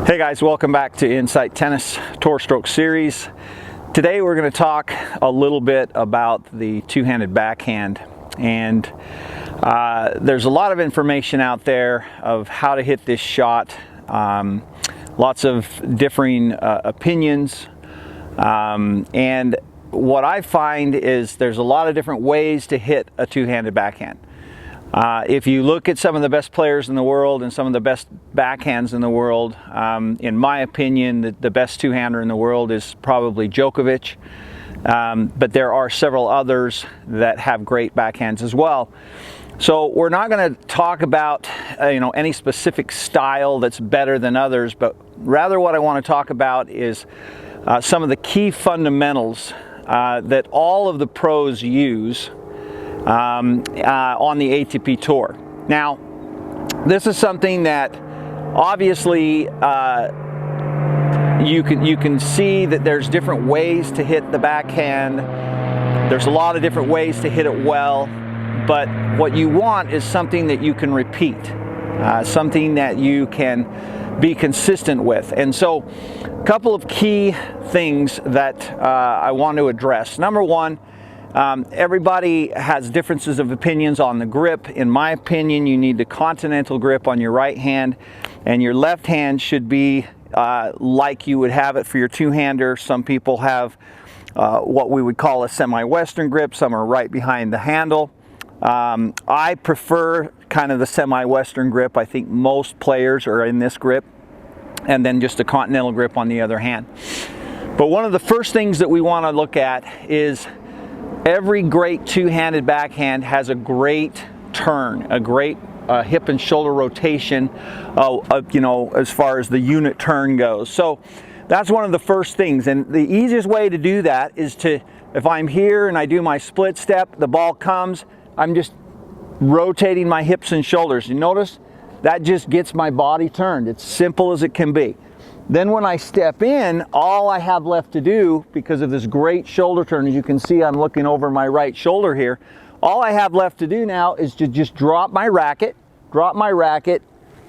Hey guys, welcome back to Insight Tennis Tour Stroke Series. Today we're going to talk a little bit about the two-handed backhand, and there's a lot of information out there of how to hit this shot. Lots of differing opinions, and what I find is there's a lot of different ways to hit a two-handed backhand. If you look at some of the best players in the world and some of the best backhands in the world, in my opinion, the best two-hander in the world is probably Djokovic. But there are several others that have great backhands as well. So we're not going to talk about any specific style that's better than others, but rather what I want to talk about is some of the key fundamentals that all of the pros use on the ATP Tour. Now, this is something that obviously you can see that there's different ways to hit the backhand. There's a lot of different ways to hit it well, but what you want is something that you can repeat, something that you can be consistent with. And so, a couple of key things that I want to address. Number one, everybody has differences of opinions on the grip. In my opinion, you need the continental grip on your right hand, and your left hand should be like you would have it for your two-hander. Some people have what we would call a semi-western grip. Some are right behind the handle. I prefer kind of the semi-western grip. I think most players are in this grip, and then just a continental grip on the other hand. But one of the first things that we want to look at is every great two-handed backhand has a great turn, a great hip and shoulder rotation, as far as the unit turn goes. So that's one of the first things, and the easiest way to do that is to, if I'm here and I do my split step, the ball comes, I'm just rotating my hips and shoulders. You notice that just gets my body turned. It's simple as it can be. Then when I step in, all I have left to do, because of this great shoulder turn, as you can see I'm looking over my right shoulder here, all I have left to do now is to just drop my racket,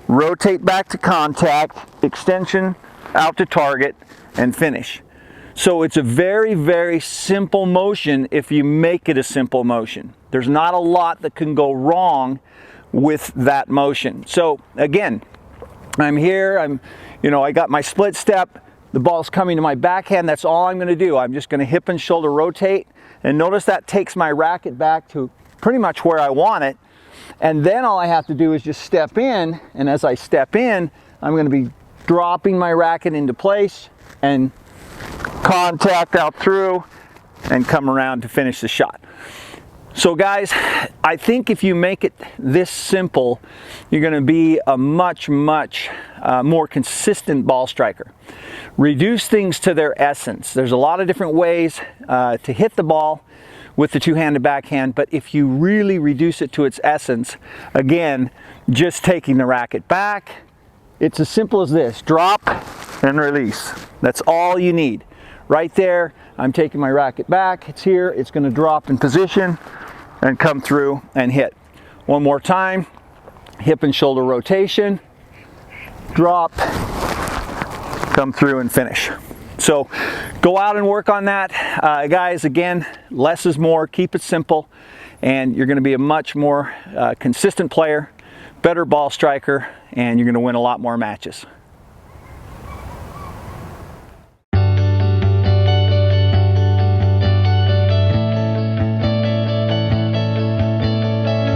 rotate back to contact, extension out to target, and finish. So it's a very, very simple motion if you make it a simple motion. There's not a lot that can go wrong with that motion. So again, I'm here, I got my split step, the ball's coming to my backhand, that's all I'm going to do. I'm just going to hip and shoulder rotate, and notice that takes my racket back to pretty much where I want it, and then all I have to do is just step in, and as I step in, I'm going to be dropping my racket into place and contact out through and come around to finish the shot. So guys, I think if you make it this simple, you're going to be a much more consistent ball striker. Reduce things to their essence. There's a lot of different ways to hit the ball with the two-handed backhand, but if you really reduce it to its essence, again, just taking the racket back, it's as simple as this: drop and release. That's all you need. Right there, I'm taking my racket back, it's here, it's going to drop in position and come through and hit. One more time, hip and shoulder rotation, drop, come through and finish. So go out and work on that. Guys, again, less is more, keep it simple, and you're going to be a much more consistent player, better ball striker, and you're going to win a lot more matches.